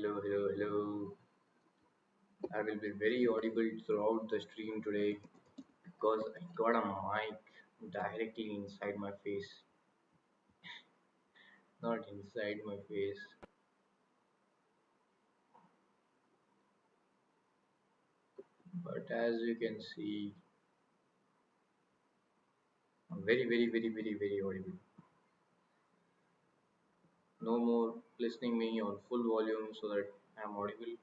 Hello, hello, hello. I will be very audible throughout the stream today because I got a mic directly inside my face, not inside my face. But as you can see, I'm very, very, very, very, very audible. No more listening me on full volume so that I'm audible.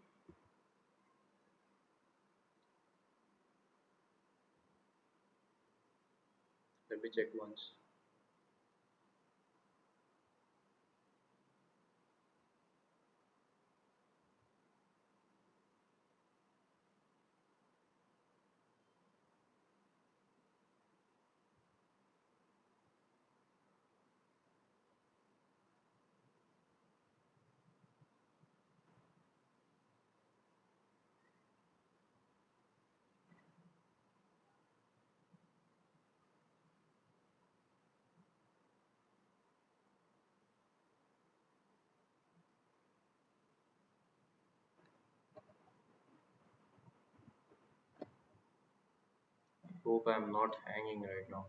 Let me check once. Hope I'm not hanging right now.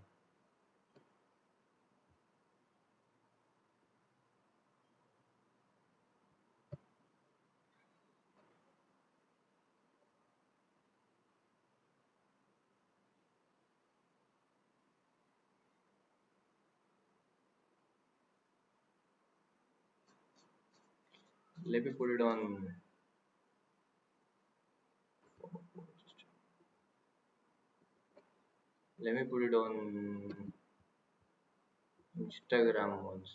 Let me put it on. Let me put it on Instagram once.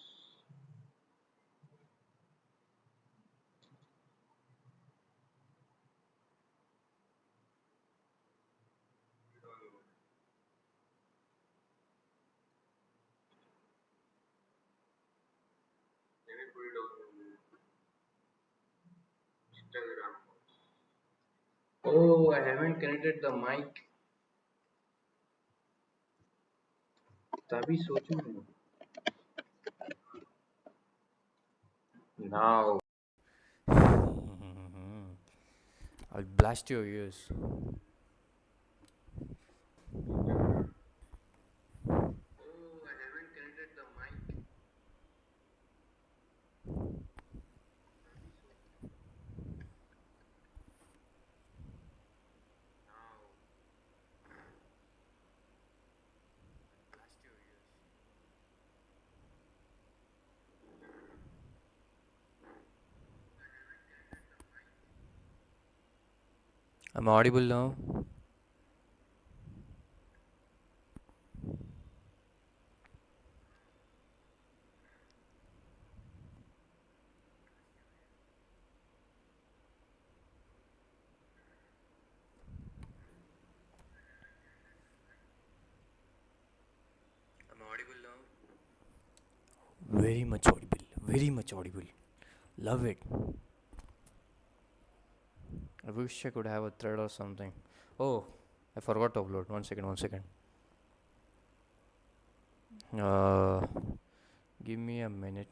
Let me put it on Instagram. Oh, I haven't connected the mic. तभी सोचूं now. I'll blast your ears. Oh, I haven't connected the mic. I'm audible now. I'm audible now. Very much audible. Very much audible. Love it. I wish I could have a thread or something. Oh, I forgot to upload. 1 second, 1 second. Uh, Give me a minute.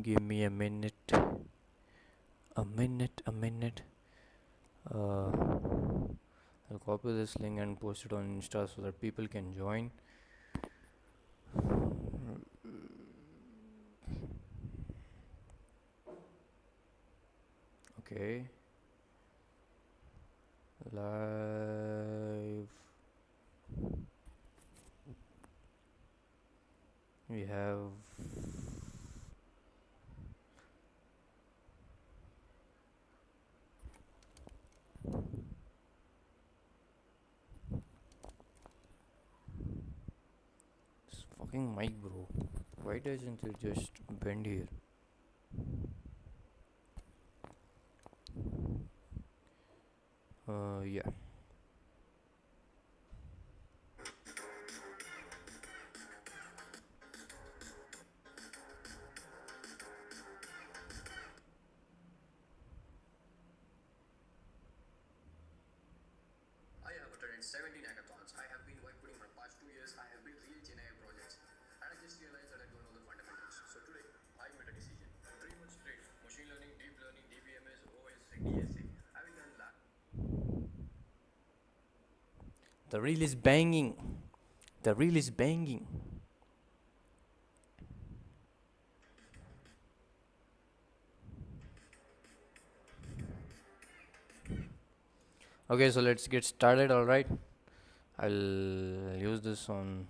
Give me a minute. A minute. A minute. Uh, I'll copy this link and post it on Insta so that people can join. Okay. Live. We have this fucking mic, bro. Why doesn't it just bend here? Yeah. The reel is banging. The reel is banging. Okay, so let's get started. All right, I'll use this on.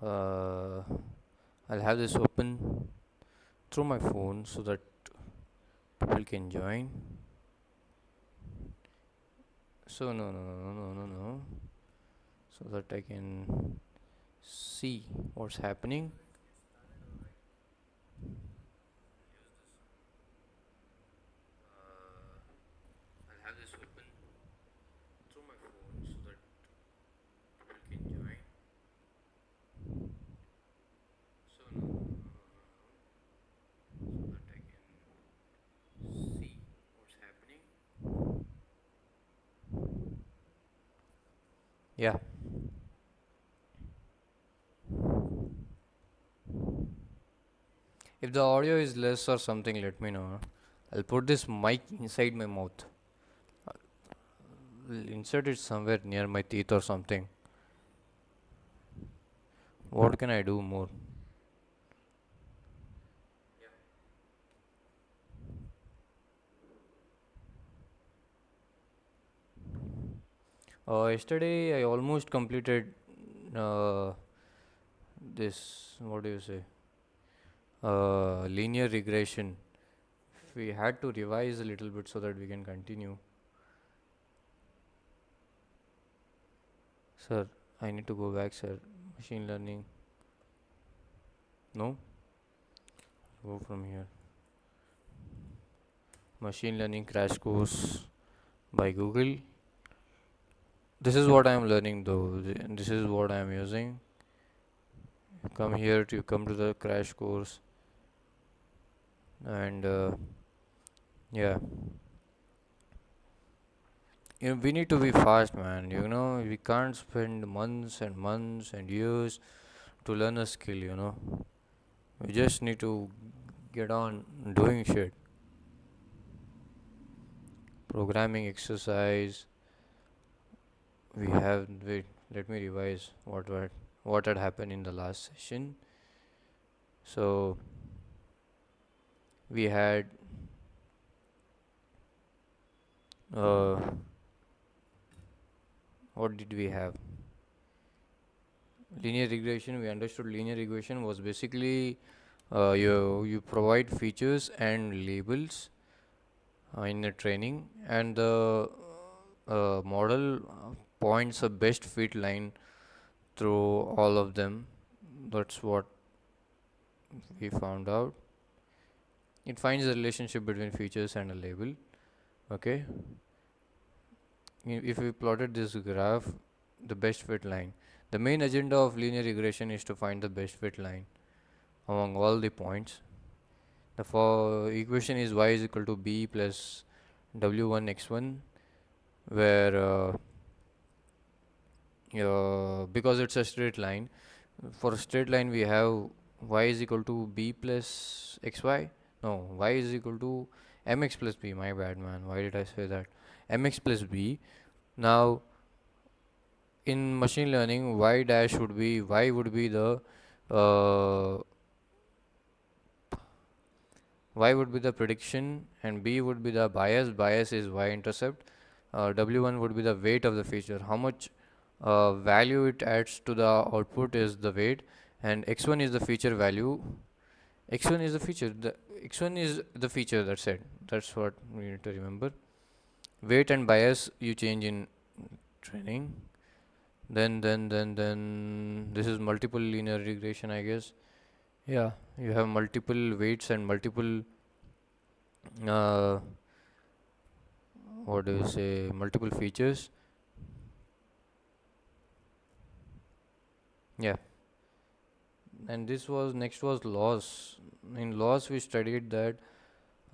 Uh, I'll have this open through my phone so that people can join. So no, so that I can see what's happening. I'll have this open through my phone so that people can join. So so that I can see what's happening. Yeah. If the audio is less or something, let me know. I'll put this mic inside my mouth. I'll insert it somewhere near my teeth or something. What can I do more? Yesterday I almost completed uh, this. What do you say? Linear regression. We had to revise a little bit so that we can continue. Sir, I need to go back, sir. Machine learning. No? Go from here. Machine learning crash course by Google. This is what I am learning though. This is what I am using. Come here to come to the crash course, and yeah, we need to be fast, man. We can't spend months and months and years to learn a skill. We just need to get on doing shit. Programming exercise. We have wait. Let me revise what had happened in the last session. So we had uh, what did we have? Linear regression. We understood linear regression was basically you provide features and labels in the training, and the model points a best fit line through all of them. That's what we found out. It finds the relationship between features and a label. Okay, if we plotted this graph, the best fit line. The main agenda of linear regression is to find the best fit line among all the points. The equation is y is equal to b plus w1 x1, where because it's a straight line, for a straight line we have y is equal to b plus xy. No, y is equal to mx plus b. My bad, man. Why did I say that? Mx plus b. Now, in machine learning, y would be the uh, y would be the prediction, and b would be the bias. Bias is y-intercept. W1 would be the weight of the feature. How much value it adds to the output is the weight, and x1 is the feature value. X1 is the feature. The x1 is the feature. That's it. That's what we need to remember. Weight and bias you change in training. Then this is multiple linear regression, I guess. Yeah, you have multiple weights and multiple uh, what do you say, multiple features. Yeah, and this was next was loss. In loss we studied that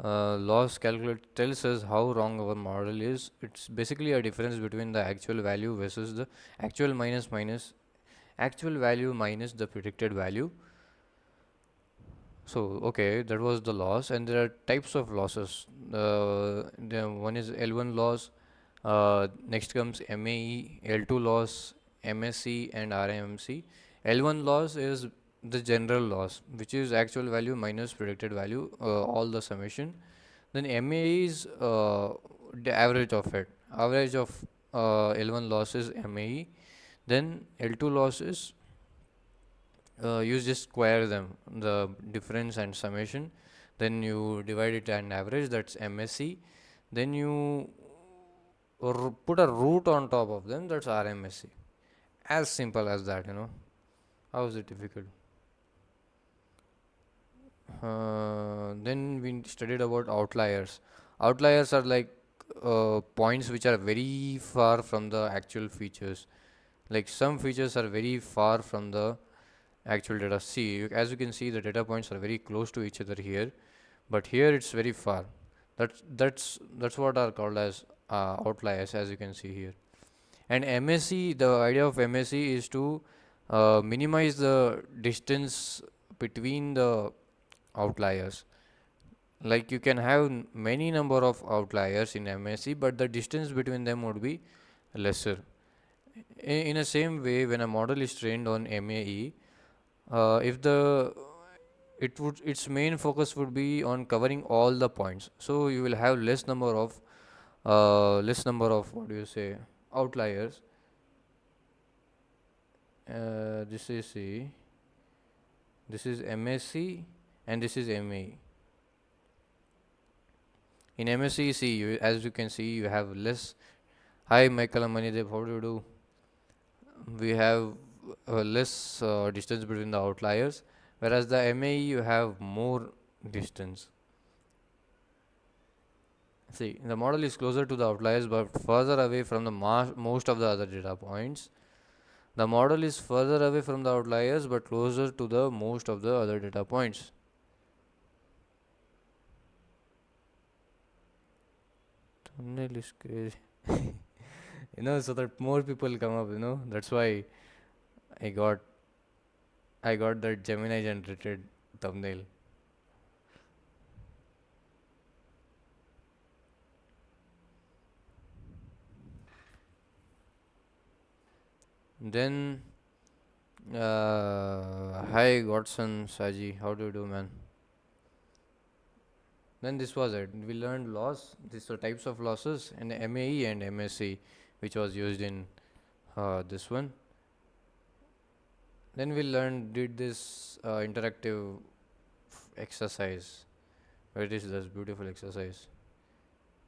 Loss calculate tells us how wrong our model is. It's basically a difference between the actual value versus the actual minus actual value minus the predicted value. So okay, that was the loss, and there are types of losses. The one is L1 loss. Next comes MAE, L2 loss, MSC, and RMC. L1 loss is the general loss, which is actual value minus predicted value, all the summation. Then MAE is the average of it. Average of L1 loss is MAE. Then L2 loss is you just square them, the difference and summation. Then you divide it and average, that's MSC. Then you put a root on top of them, that's RMSC. As simple as that, you know. How is it difficult? Then we studied about outliers. Outliers are like points which are very far from the actual features. Like some features are very far from the actual data. See, as you can see, the data points are very close to each other here, but here it's very far. That's what are called as outliers, as you can see here. And MSC, the idea of MSC is to minimize the distance between the outliers. Like you can have many number of outliers in MSC, but the distance between them would be lesser. In the same way, when a model is trained on MAE, if the its main focus would be on covering all the points, so you will have less number of, what do you say, outliers. This is C, this is MSC, and this is MAE. In MSC, see, as you can see, you have less. Hi, Michael and Manidev, how do you do? We have less distance between the outliers, whereas the MAE you have more distance. See, the model is closer to the outliers but further away from the most of the other data points. The model is further away from the outliers but closer to the most of the other data points. Thumbnail is crazy. So that more people come up, that's why I got I got that Gemini generated thumbnail. Then hi Godson Saji, how do you do, man? Then this was it. We learned loss. These are types of losses, and MAE and MSC, which was used in this one. Then we did this interactive exercise. Where is this beautiful exercise?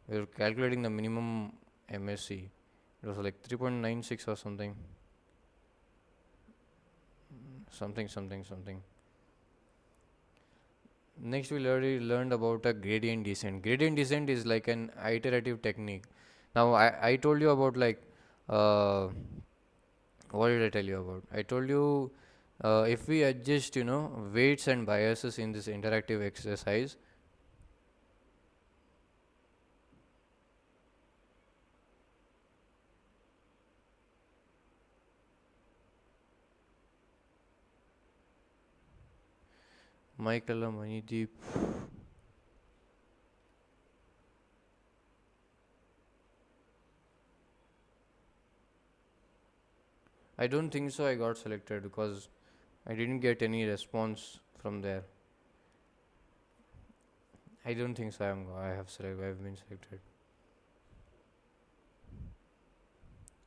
We were calculating the minimum MSC. It was like 3.96 or something. Something. Next, we learned about a gradient descent. Gradient descent is like an iterative technique. Now, I told you about like, what did I tell you about? I told you if we adjust, weights and biases in this interactive exercise, Michael Manideep. I don't think so. I got selected because I didn't get any response from there. I don't think so. I've been selected.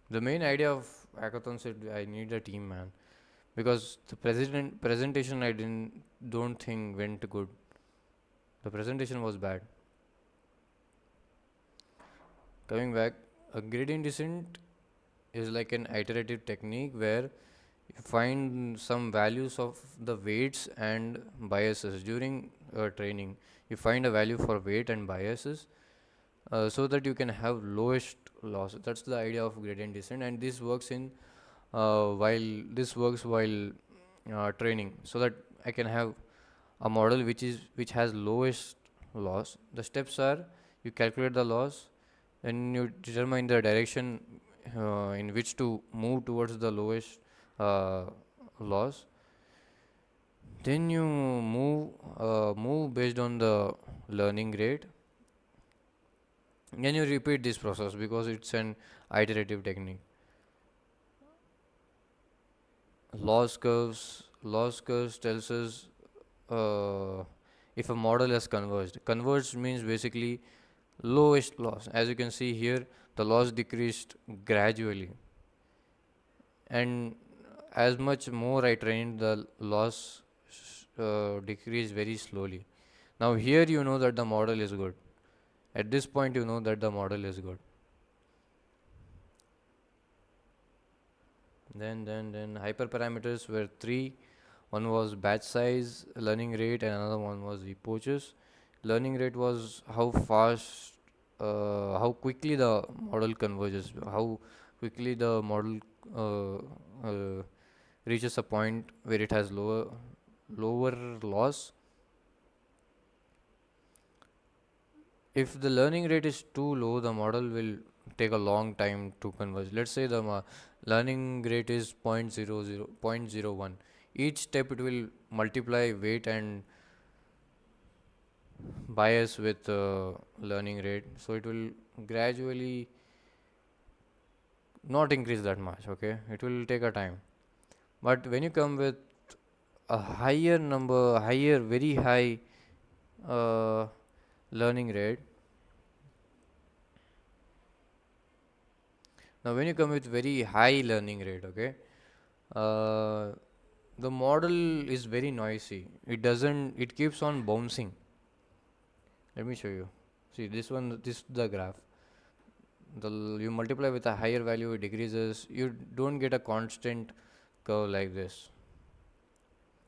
The main idea of hackathon said I need a team, man, because the presentation I don't think went good. The presentation was bad. Coming back, a gradient descent is like an iterative technique where you find some values of the weights and biases during training. You find a value for weight and biases so that you can have lowest loss. That's the idea of gradient descent, and this works while training, so that I can have a model which has lowest loss. The steps are: you calculate the loss, then you determine the direction in which to move towards the lowest uh, loss. Then you move based on the learning rate. Then you repeat this process because it's an iterative technique. Loss curves tells us if a model has converged. Converged means basically lowest loss. As you can see here, the loss decreased gradually, and as much more I trained, the loss decreased very slowly. Now here you know that the model is good. At this point you know that the model is good. Then hyperparameters were three. One was batch size, learning rate, and another one was epochs. Learning rate was how fast, how quickly the model converges, how quickly the model uh, uh, reaches a point where it has lower loss. If the learning rate is too low, the model will take a long time to converge. Let's say the learning rate is 0.00 0.01. Each step it will multiply weight and bias with learning rate, so it will gradually not increase that much. Okay, it will take a time. But when you come with a higher number, higher, very high uh, learning rate, now when you come with very high learning rate, okay, uh, the model is very noisy. It doesn't. It keeps on bouncing. Let me show you. See this one. This is the graph. You multiply with a higher value, it decreases. You don't get a constant curve like this.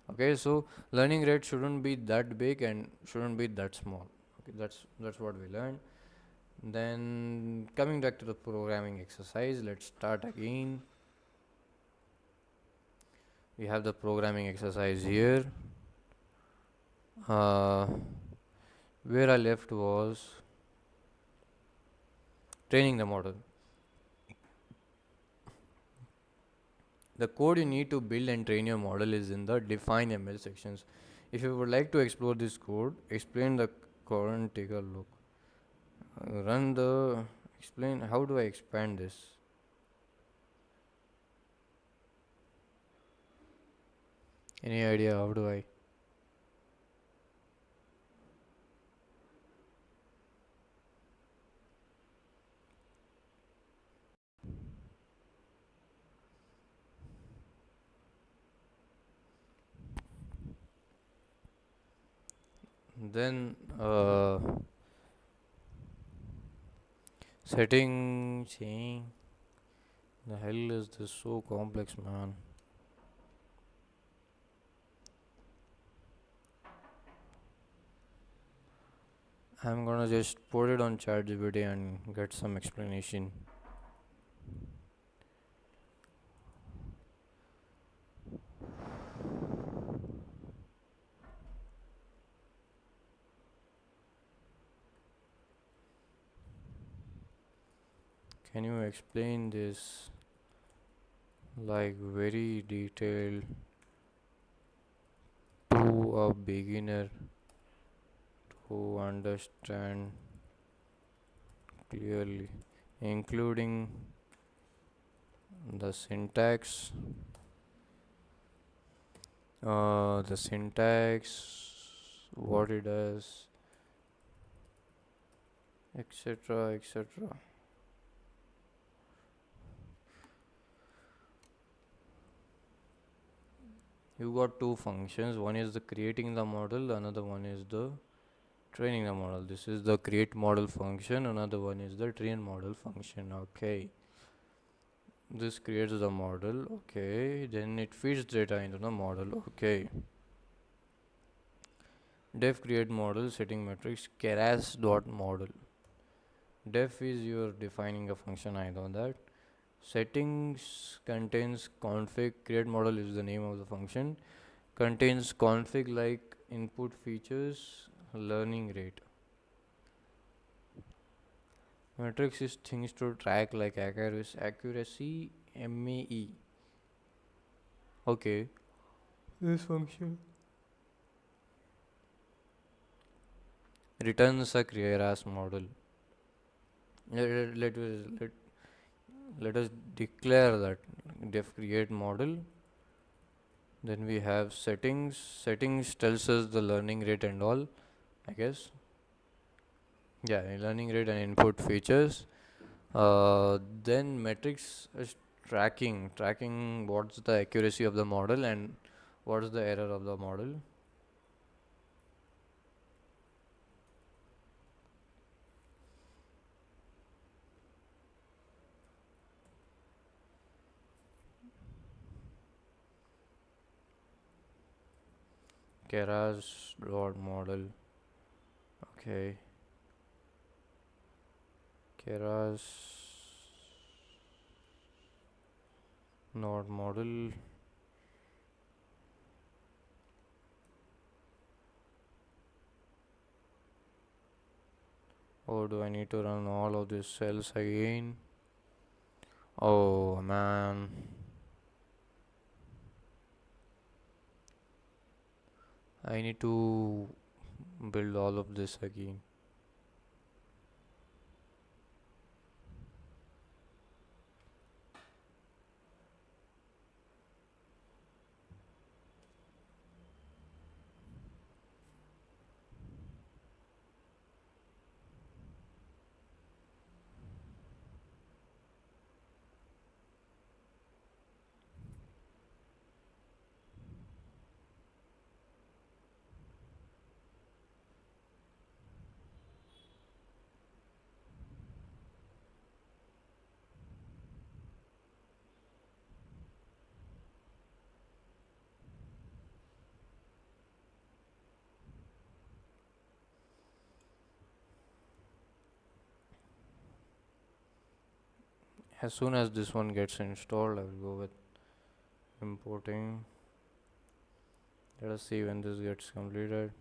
Okay, so learning rate shouldn't be that big and shouldn't be that small. Okay, that's what we learned. Then coming back to the programming exercise, let's start again. We have the programming exercise here. Uh, where I left was training the model. The code you need to build and train your model is in the define ML sections. If you would like to explore this code, explain the code and take a look. Run the explain. How do I expand this? Any idea how do I? Then setting change. The hell is this so complex, man? I'm gonna just put it on ChatGPT and get some explanation. Can you explain this like very detailed to a beginner to understand clearly, including the syntax, what it does, etc., etc. You got two functions. One is the creating the model, another one is the training the model. This is the create model function, another one is the train model function. Okay, this creates the model. Okay, then it feeds data into the model. Okay, def create model setting matrix keras dot model. Def is your defining a function, I know that. Settings contains config. Create model is the name of the function. Contains config like input features, learning rate. Metrics is things to track like accuracy, MAE. Okay. This function returns a Keras model. Let us declare that def create model. Then we have settings. Settings tells us the learning rate and all, I guess. Yeah, learning rate and input features. Then metrics is tracking what's the accuracy of the model and what's the error of the model. Keras dot model. Okay. Keras not model. Or do I need to run all of these cells again? Oh man. I need to build all of this again. As soon as this one gets installed, I will go with importing. Let us see when this gets completed.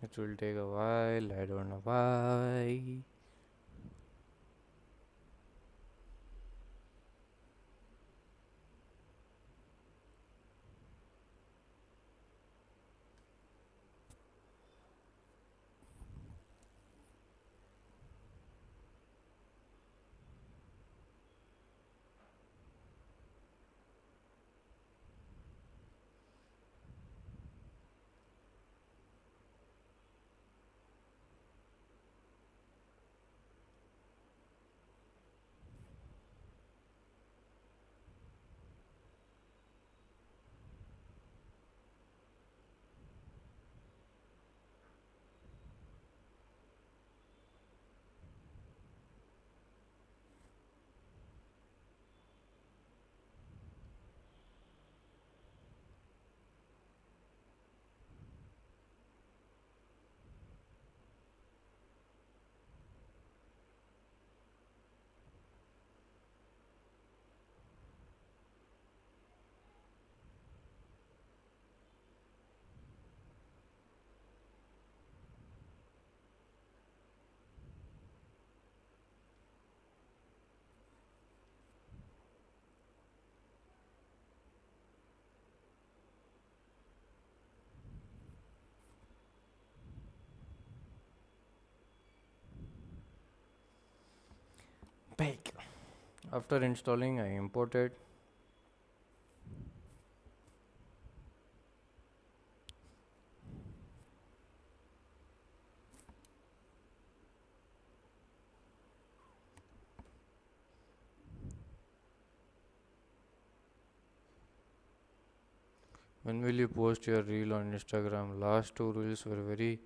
It will take a while, I don't know why. Bake. After installing, I imported. When will you post your reel on Instagram? Last two reels were very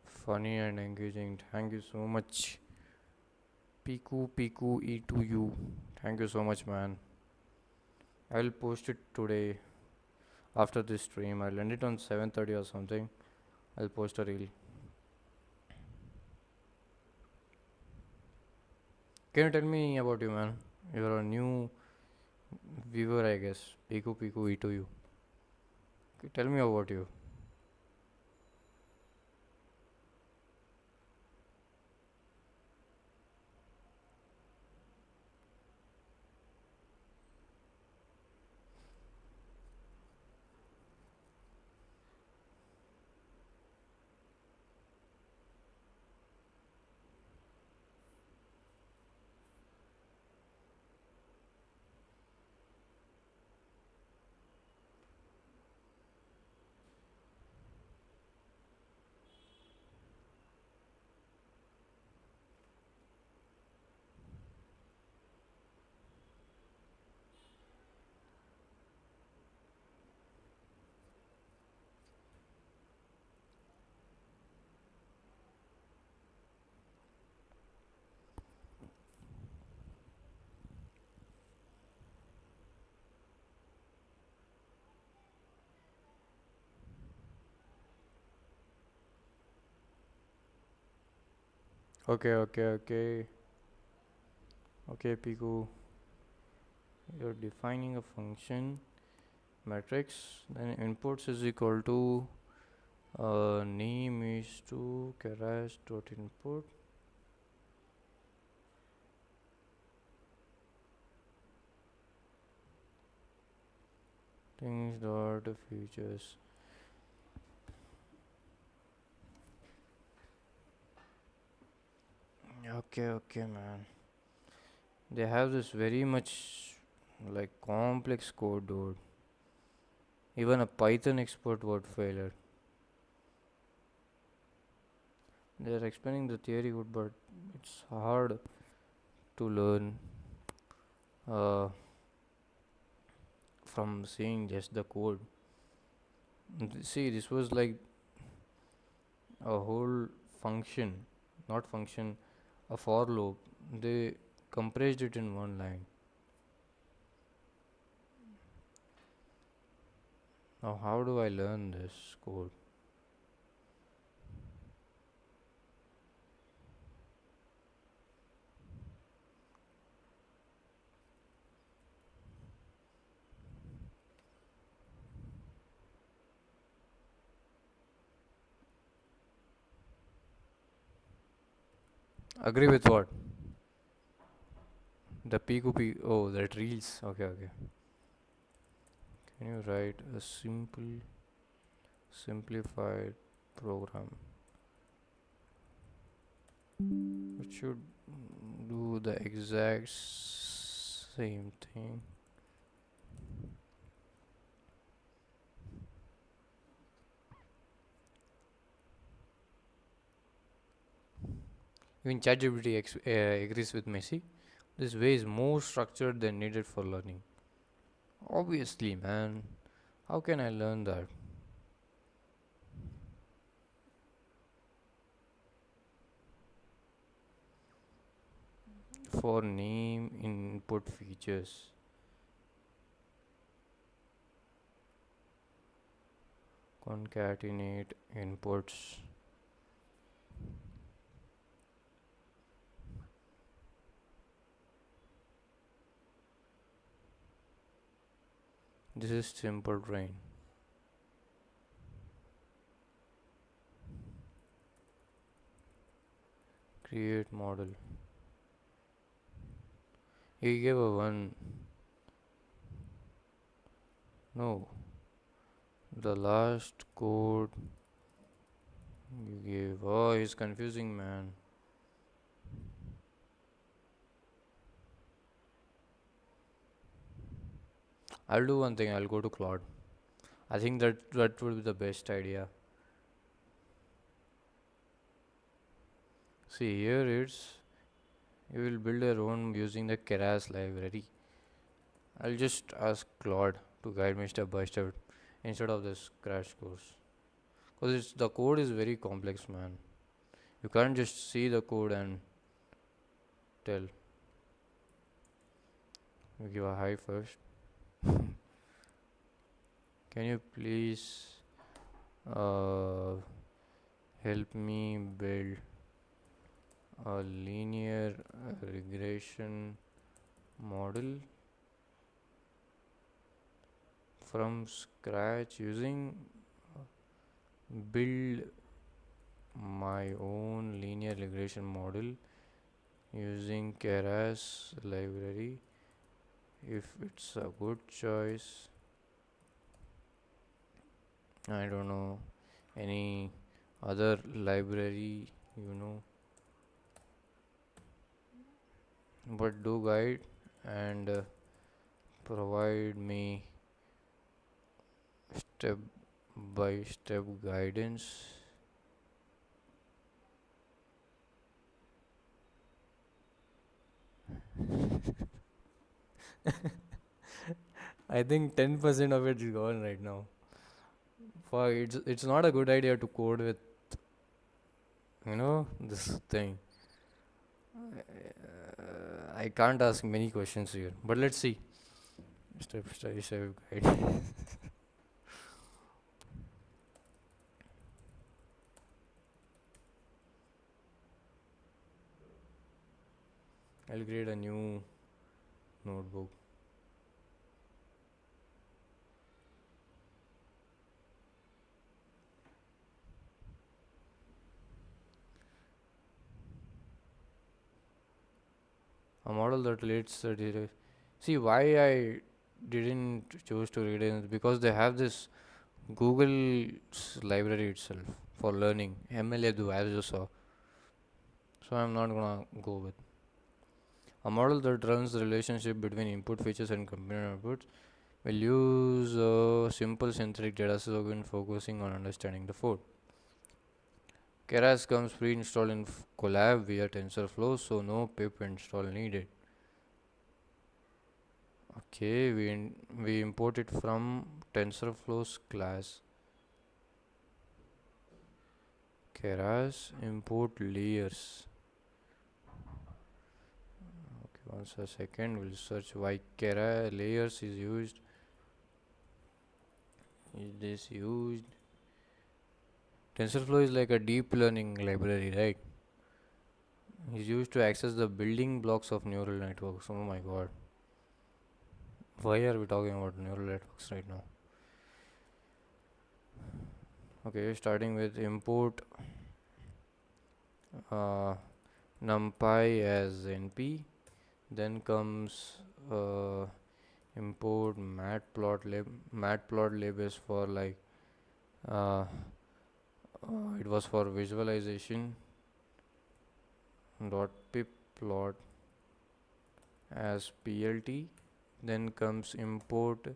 funny and engaging. Thank you so much. Piku Piku E to you. Thank you so much, man. I'll post it today after this stream. I'll end it on 7:30 or something. I'll post a reel. Can you tell me about you, man? You're a new viewer, I guess. Piku Piku Ito you. Tell me about you. Okay. Okay, Piku. You're defining a function matrix. Then inputs is equal to name is to keras dot input things dot features. Okay, man. They have this very much like complex code, dude. Even a Python expert would fail it. They're explaining the theory good, but it's hard to learn uh, from seeing just the code. See, this was like a whole function, not function, a for loop. They compressed it in one line. Now, how do I learn this code? Agree with what? The P2P. Oh, that reels. Okay. Can you write a simplified program which should do the exact same thing? Even ChatGPT agrees with Messi. This way is more structured than needed for learning. Obviously, man. How can I learn that? For name input features, concatenate inputs. This is simple train. Create model. He gave a one. No, the last code you gave. Oh, he's confusing, man. I'll do one thing. I'll go to Claude. I think that would be the best idea. See here, it's you will build your own using the Keras library. I'll just ask Claude to guide me step by step instead of this crash course. Because the code is very complex, man. You can't just see the code and tell. We give a hi first. Can you please uh, help me build a linear regression model from scratch using build my own linear regression model using Keras library. If it's a good choice, I don't know any other library, you know, but do guide and provide me step by step guidance. I think 10% of it is gone right now. Fuck, it's not a good idea to code with this thing. I can't ask many questions here, but let's see. Step guide. I'll create a new notebook. A model that relates the data. See why I didn't choose to read it because they have this Google's library itself for learning MLEdu as you saw. So I'm not gonna go with a model that runs the relationship between input features and component outputs. Will use a simple synthetic data slogan focusing on understanding the code. Keras comes pre-installed in Colab via TensorFlow, so no pip install needed. Okay, we import it from TensorFlow's class. Keras import layers. Okay, once a second, we'll search why Keras layers is used. Is this used? TensorFlow is like a deep learning library, right? Is used to access the building blocks of neural networks. Oh my god. Why are we talking about neural networks right now? Okay, starting with import uh, numpy as np, then comes uh, import matplotlib is for like it was for visualization dot pip plot as plt, then comes import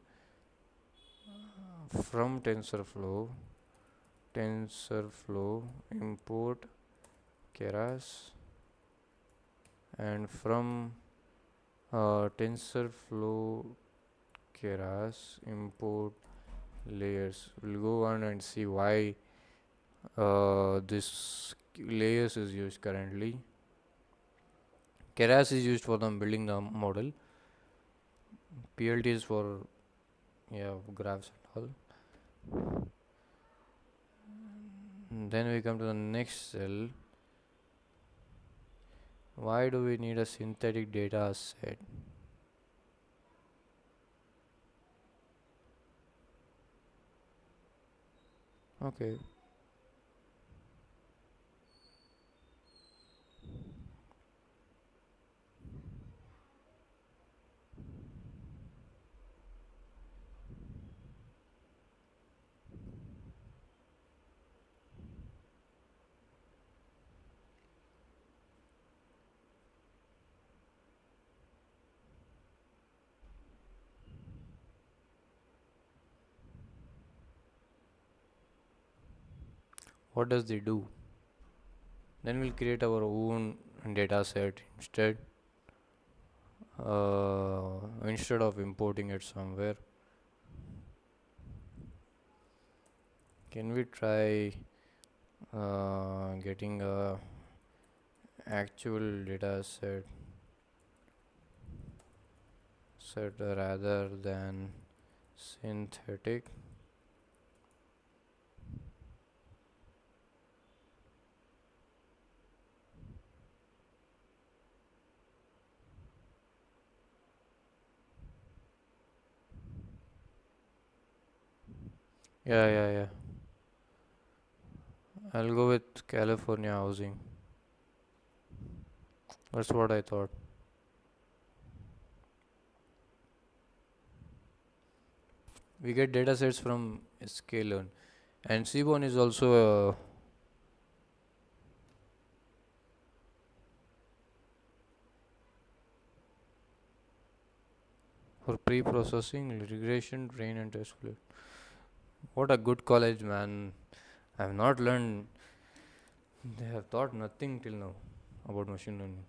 from TensorFlow import keras, and from TensorFlow keras import layers. We'll go on and see why this layers is used currently. Keras is used for the building the model. PLT is for graphs and all. Then we come to the next cell. Why do we need a synthetic data set? Okay. What does they do? Then we'll create our own data set instead of importing it somewhere. Can we try getting a actual data set rather than synthetic? Yeah, yeah, yeah. I'll go with California housing. That's what I thought. We get data sets from Sklearn, and Seaborn is also for pre-processing, regression, train, and test flight. What a good college, man! I have not learned. They have taught nothing till now about machine learning.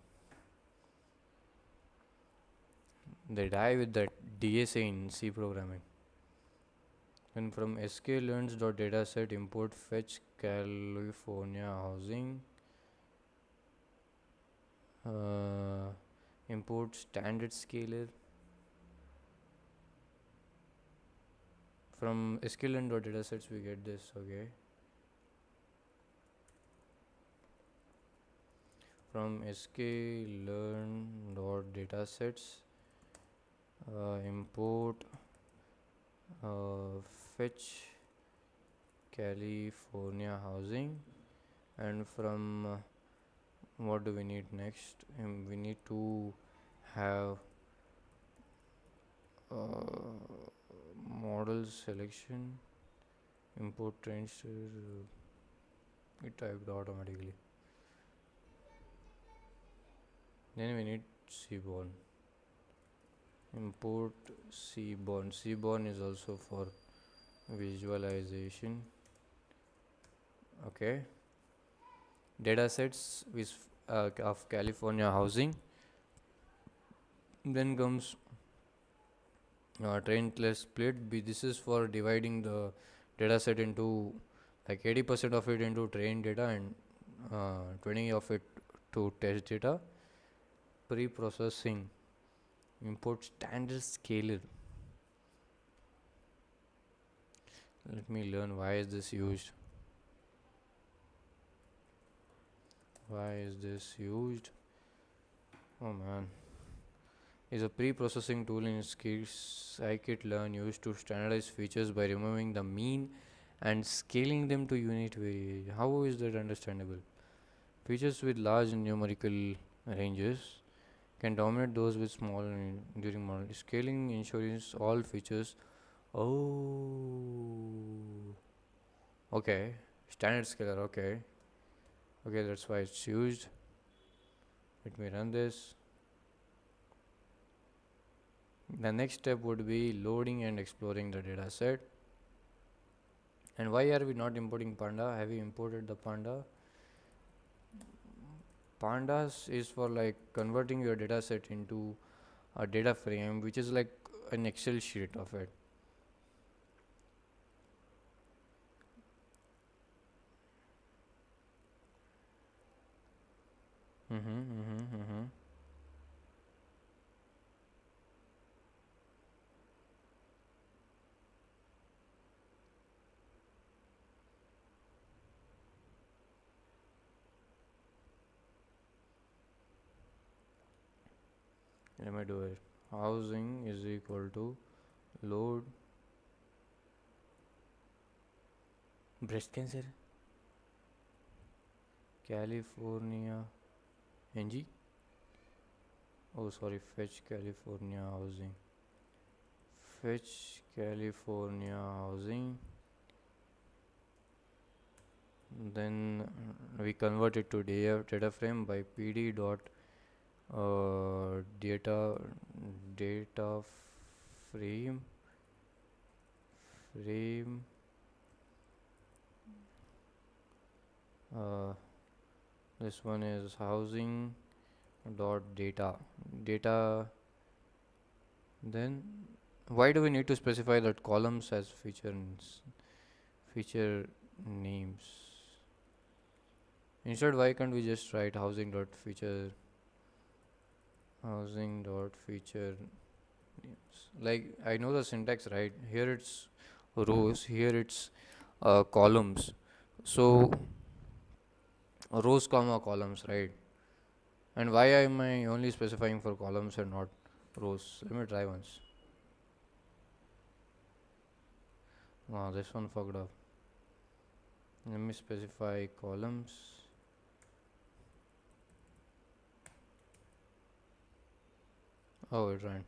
They die with that DSA in C programming. And from sklearns.dataset import fetch California housing, uh, import standard scalar. From sklearn.datasets we get this. Okay. From sklearn.datasets import uh, fetch California housing, and from what do we need next? We need to have model selection, import trains. It typed automatically. Then we need Seaborn. Import Seaborn. Seaborn is also for visualization. Okay. Datasets of California housing. Then comes train plus split. This is for dividing the dataset into like 80% of it into train data and 20 of it to test data. Pre-processing. Import standard scalar. Let me learn why is this used. Why is this used? Oh man. Is a pre-processing tool in scikit-learn used to standardize features by removing the mean and scaling them to unit variation. How is that understandable? Features with large numerical ranges can dominate those with small during model scaling ensures all features. Oh, okay. Standard scalar. Okay, okay. That's why it's used. Let me run this. The next step would be loading and exploring the data set. And why are we not importing Panda? Have we imported the Panda? Pandas is for like converting your data set into a data frame, which is like an Excel sheet of it. Let me do it. Housing is equal to load breast cancer California NG. Oh, sorry, fetch California housing. Fetch California housing. Then we convert it to data frame by pd dot data frame frame this one is housing dot data. Then why do we need to specify that columns as feature names? Instead, why can't we just write housing dot feature names? Like I know the syntax, right? Here it's rows, here it's columns. So rows comma columns, right? And why am I only specifying for columns and not rows? Let me try once. Wow, this one fucked up. Let me specify columns. Oh, it ran.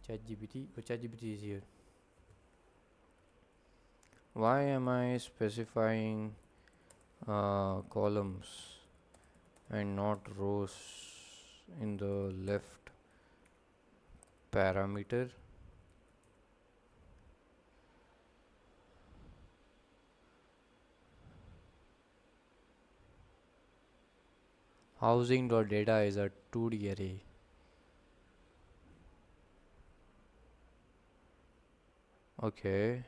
ChatGPT. Oh, ChatGPT is here. Why am I specifying columns and not rows in the left parameter? Housing.data is a 2D array. Okay.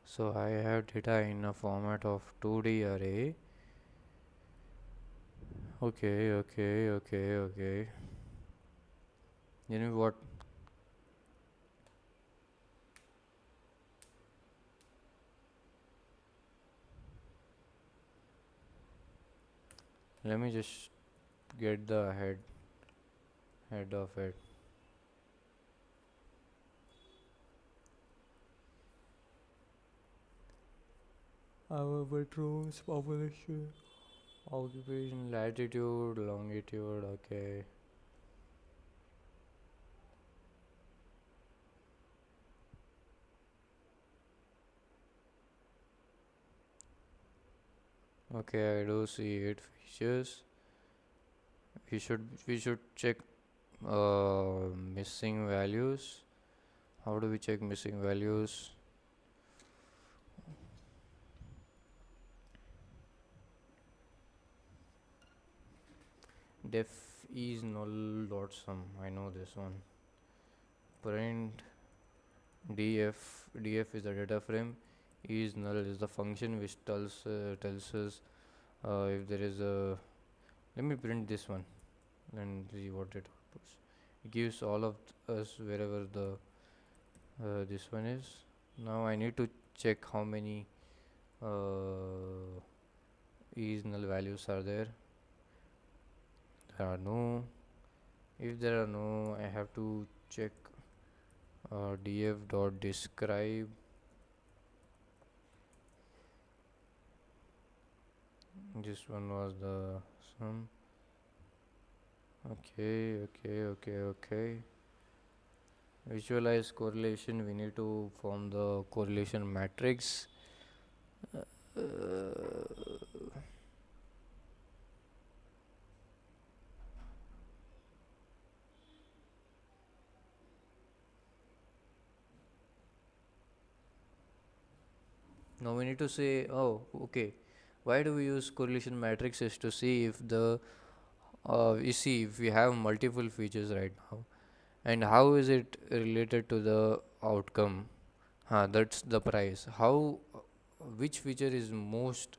So I have data in a format of 2D array. Okay. You know what? Let me just get the head of it. Our patrons population, occupation, latitude, longitude. Okay. Okay, I do see 8 features. We should check missing values. How do we check missing values? Def is null dot sum. I know this one. Print df is the data frame. Is null is the function which tells us if there is a. Let me print this one and see what it outputs. It gives all of us wherever the this one is. Now I need to check how many is null values are there. There are no. If there are no, I have to check df dot describe. This one was the sum. Okay. Visualize correlation. We need to form the correlation matrix. Uh, Now we need to say, oh, okay. Why do we use correlation matrices to see if the you see if we have multiple features right now, and how is it related to the outcome? That's the price. How which feature is most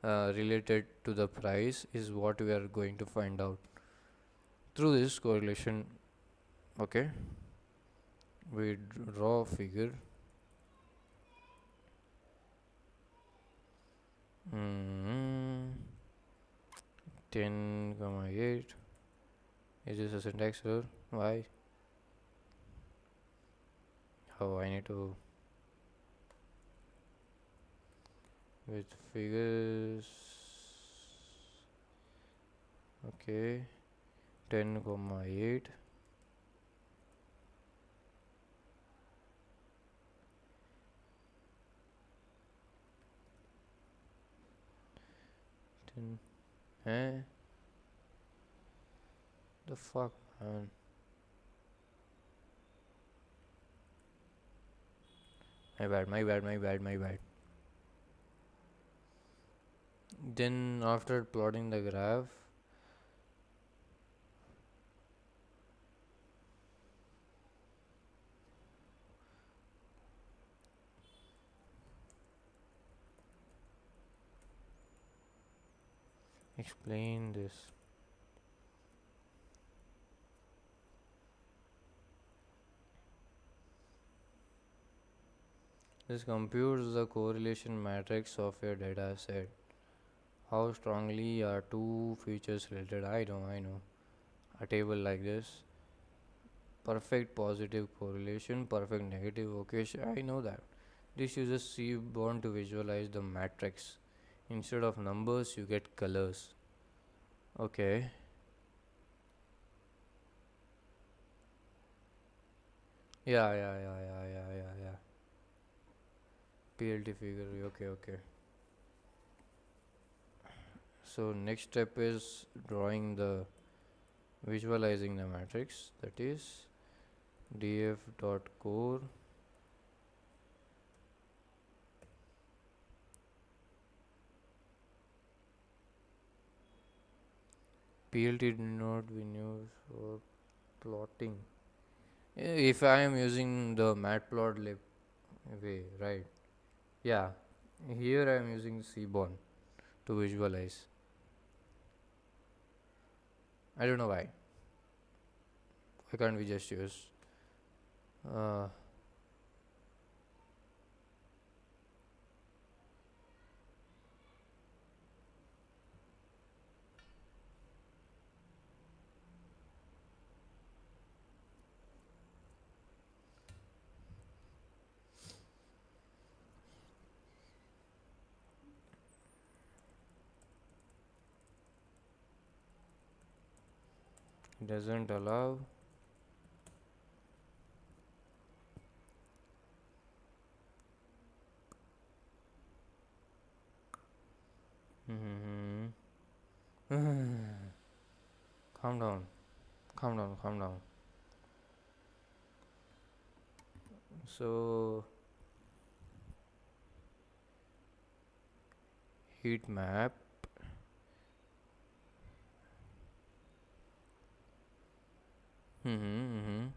related to the price is what we are going to find out through this correlation. Okay, we draw a figure. mm 10,8. Is this a syntax error? Why? Oh, I need to with figures. Okay, 10,8. 10. Eh? The fuck, man. My bad. Then after plotting the graph, explain this. This computes the correlation matrix of your data set. how strongly are two features related? I know. A table like this, perfect positive correlation, perfect negative. Okay, I know that. This uses Seaborn to visualize the matrix. Instead of numbers, you get colors. Okay. Yeah. PLT figure. Okay. So next step is drawing the visualizing the matrix. That is df dot core. PLT did not be used for plotting. If I am using the matplotlib way, right? Yeah. Here I am using Seaborn to visualize. I don't know why. Why can't we just use? Uh, it doesn't allow. Mm-hmm. Calm down. Calm down. So heat map. Mm-hmm.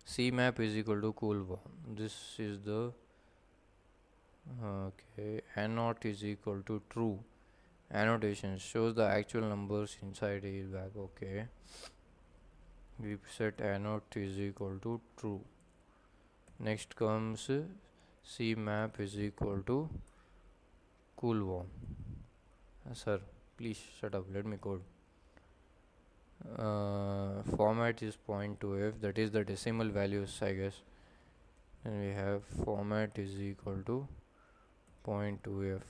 C map is equal to cool warm. This is the okay. N naught is equal to true. Annotation shows the actual numbers inside a bag. Okay. We set N naught is equal to true. Next comes C map is equal to cool warm. Sir, please shut up. Let me code. Format is 0.2f, that is the decimal values, I guess. And we have format is equal to 0.2f.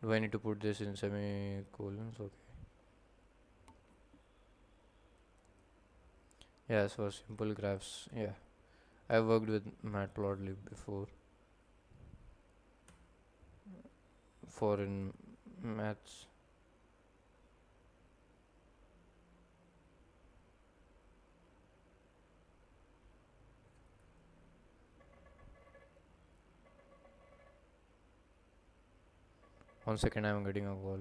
Do I need to put this in semicolons? Okay. Yes, for simple graphs. Yeah, I've worked with Matplotlib before for in maths. 1 second, I'm getting a call.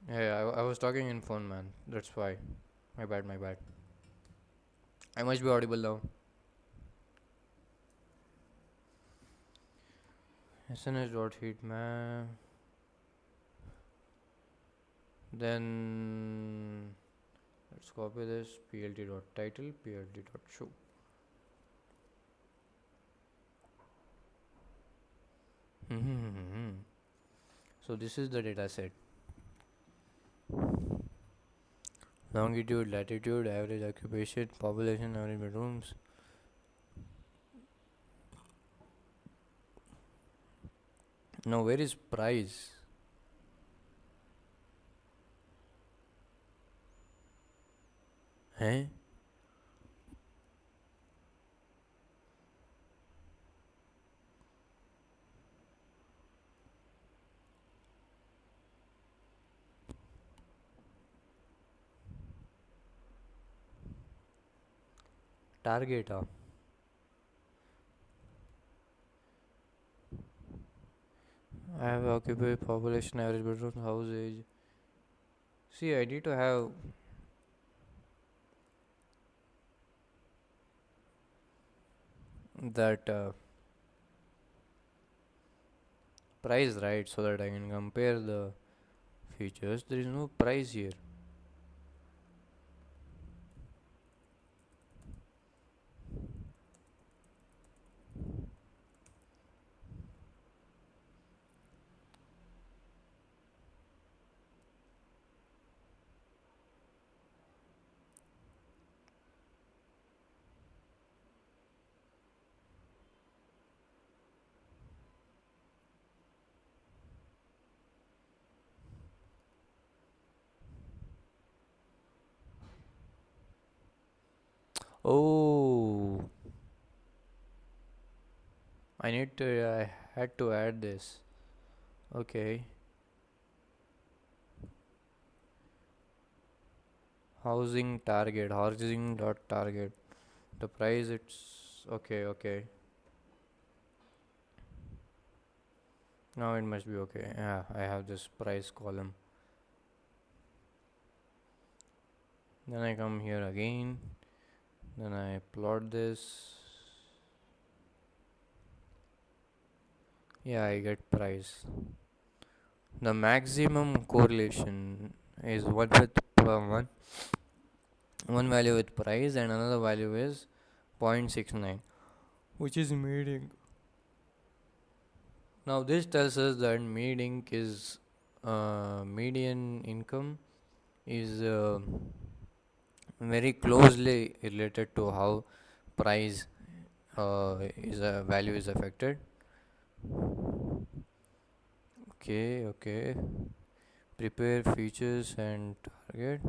Yeah, I was talking in phone, man. That's why. My bad. I must be audible now. sns.heatmap. Then let's copy this plt.title plt.show. So this is the data set: longitude, latitude, average occupation, population, average bedrooms. Now where is price? Hey, target. I have occupied population, average bedroom, house age. See, I need to have that price, right, so that I can compare the features. There is no price here. Oh, I had to add this. Okay. Housing dot target. The price it's okay, okay. Now it must be okay. Yeah, I have this price column. Then I come here again. Then I plot this. Yeah, I get price. The maximum correlation is one with one value with price and another value is 0.69, which is median. Now this tells us that median income is very closely related to how price is a value is affected. Okay, okay. Prepare features and target.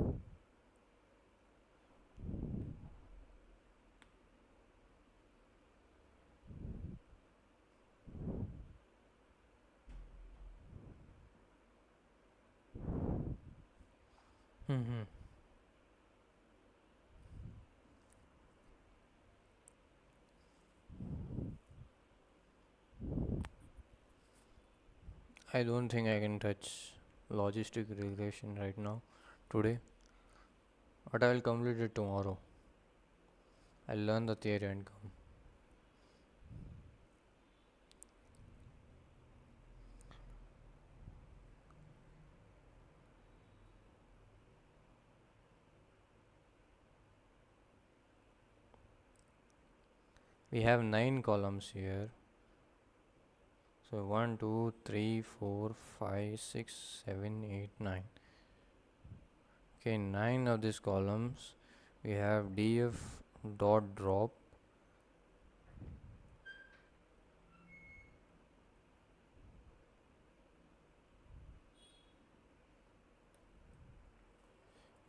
Hmm. I don't think I can touch logistic regression right now today, but I will complete it tomorrow. I'll learn the theory and come. We have 9 columns here. So 1, 2, 3, 4, 5, 6, 7, 8, 9. Okay, 9 of these columns. We have df dot drop.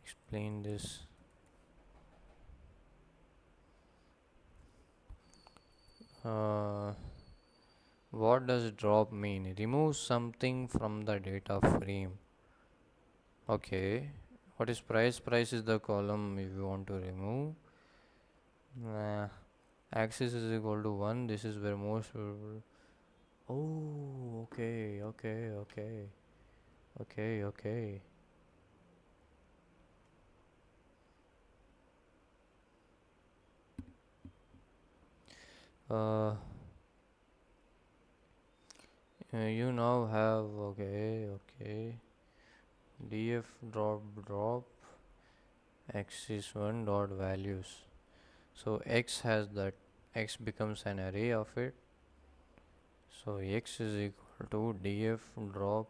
Explain this. Uh, what does drop mean? Remove something from the data frame. Okay. What is price? Price is the column if you want to remove. Axis is equal to 1. This is where most. Oh, okay, okay, okay, okay, okay. Uh, You now have, okay, df drop x is 1 dot values. So x has that, x becomes an array of it. So x is equal to df drop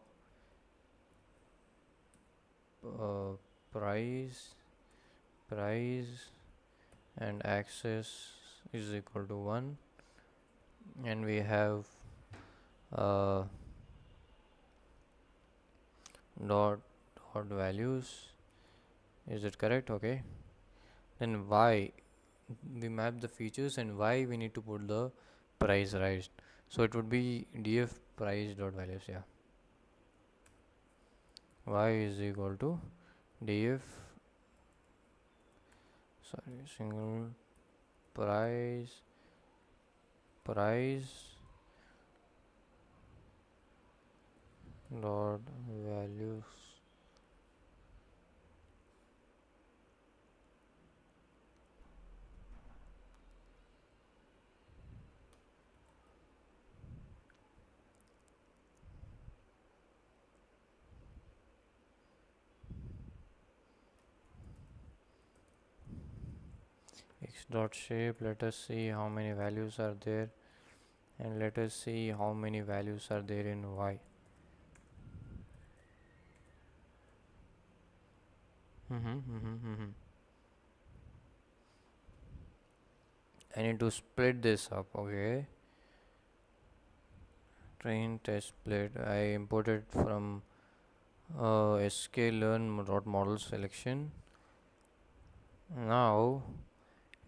uh, price price and access is equal to 1, and we have uh, dot values. Is it correct? Okay, then y, we map the features, and y we need to put the price, right? So it would be df price dot values. Yeah, y is equal to df, sorry, single price dot values. X dot shape, let us see how many values are there, and let us see how many values are there in y. I need to split this up. Okay, train test split, I imported from sklearn dot model selection. Now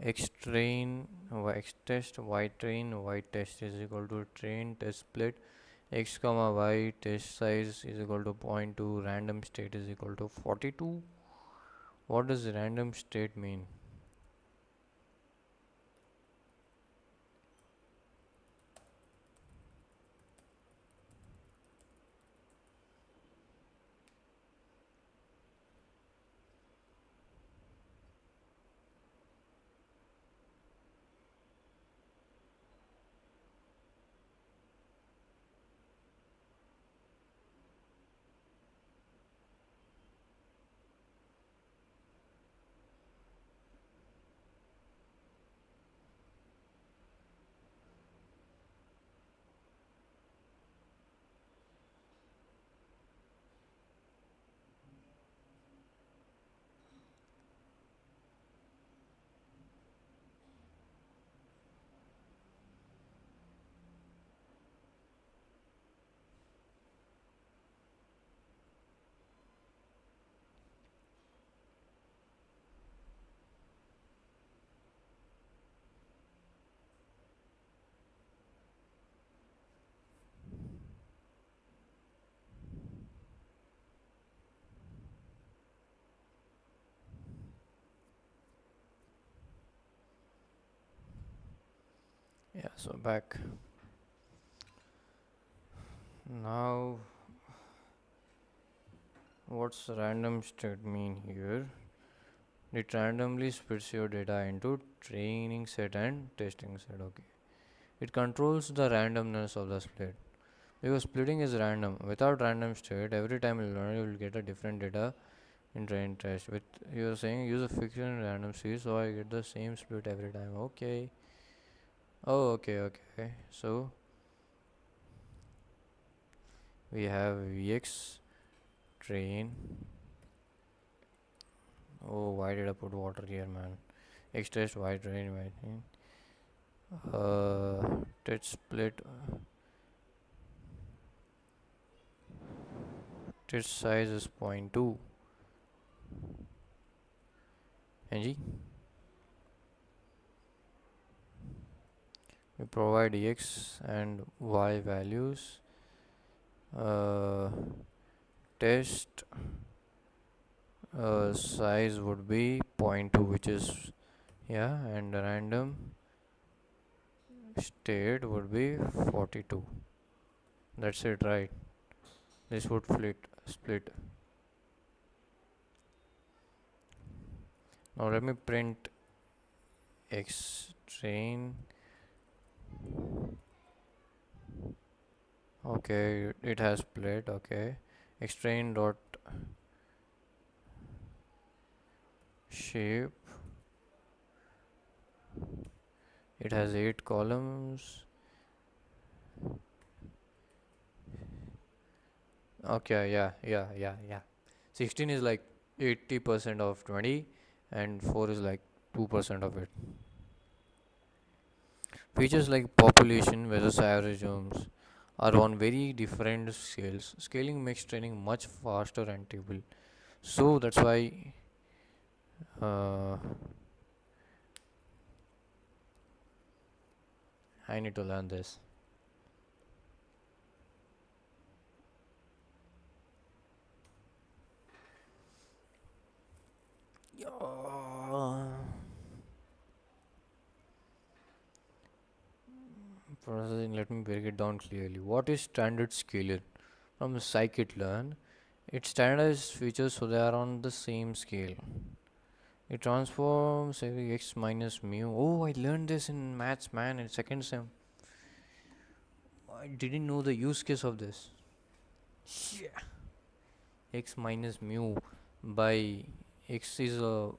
x train x test y train y test is equal to train test split x comma y test size is equal to 0.2, random state is equal to 42. What does random state mean? Yeah, so back. Now, what's random state mean here? It randomly splits your data into training set and testing set. Okay, it controls the randomness of the split, because splitting is random. Without random state, every time you learn, you will get a different data in train test. With, you're saying use a fiction random seed, so I get the same split every time. Okay. Oh, okay. So we have vx train. Oh, why did I put water here, man? X test y train, y train. Test split. Test size is 0.2. And we provide x and y values. Test size would be 0.2, which is, yeah, and the random state would be 42. That's it, right? This would split. Now let me print x train Okay, it has plate. Okay, extrain dot shape. It has 8 columns. Okay, yeah. 16 is like 80% of 20, and 4 is like 2% of it. Features like population versus average homes are on very different scales. Scaling makes training much faster and stable. So that's why uh, I need to learn this. Processing, let me break it down clearly. What is standard scalar? From scikit-learn, it standardizes features so they are on the same scale. It transforms every x minus mu. Oh, I learned this in maths, man, in second sem. I didn't know the use case of this. Yeah. X minus mu by x is a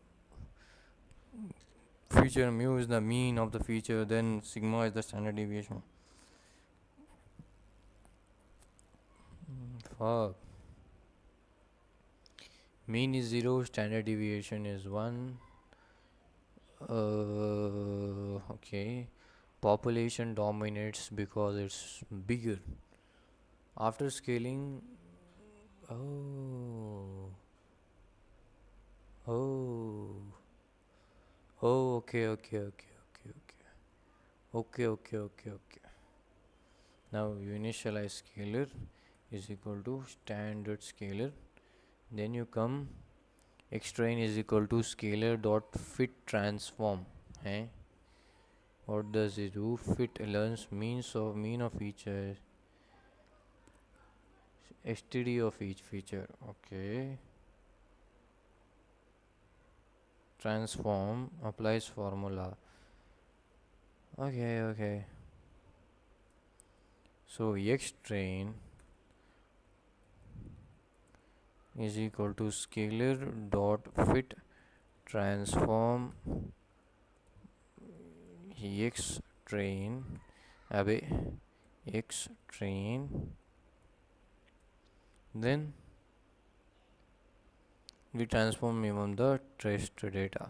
feature, mu is the mean of the feature, then sigma is the standard deviation. Fuck. Mean is 0, standard deviation is 1. Okay. Population dominates because it's bigger. After scaling, oh, oh, oh, okay. Now initialize scalar is equal to standard scalar. Then you come extrain is equal to scalar dot fit transform. Eh? What does it do? Fit learns mean of each std of each feature. Okay. Transform applies formula. Okay. So x train is equal to scalar dot fit transform x train abe x train, then we transform even the test data.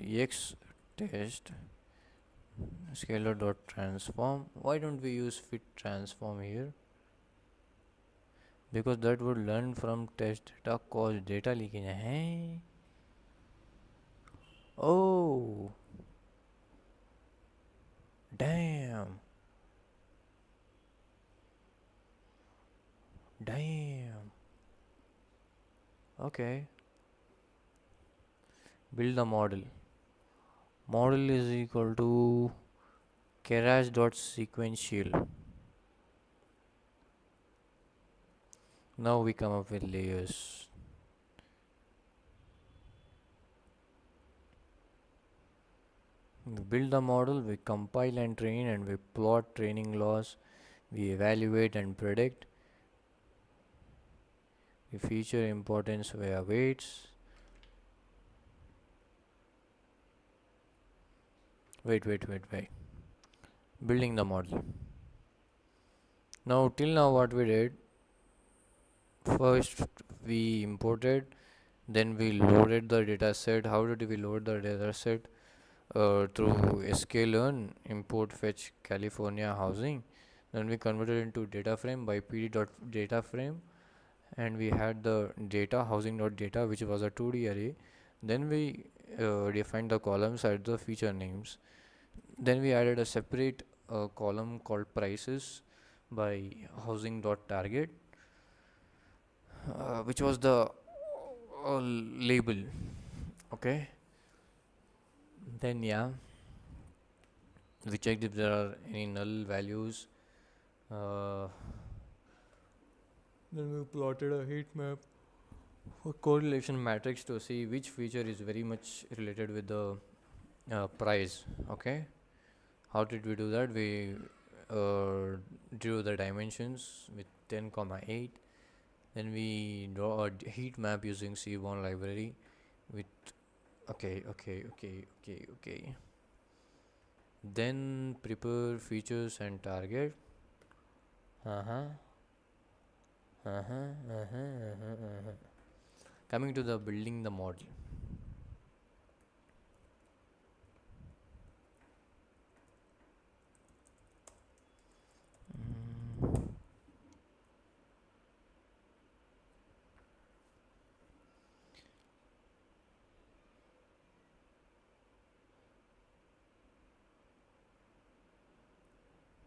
X test scalar dot transform. Why don't we use fit transform here? Because that would learn from test data cause data leakage. Hey? Oh, damn, damn. Okay, build the model. Model is equal to keras dot sequential. Now we come up with layers. We build the model, we compile and train, and we plot training loss, we evaluate and predict, we feature importance via weights. Wait. Building the model. Now, till now, what we did first, we imported, then we loaded the data set. How did we load the data set? Through sklearn import fetch California housing. Then we converted into data frame by pd.dataframe, and we had the data housing.data, which was a 2D array. Then we defined the columns at the feature names. Then we added a separate column called prices by housing.target, which was the label. Okay. Then yeah, we checked if there are any null values. Uh, then we plotted a heat map for correlation matrix to see which feature is very much related with the price. Okay. How did we do that? We drew the dimensions with 10 comma 8. Then we draw a heat map using Seaborn library with okay. Then prepare features and target. Uh-huh. Coming to the building the model.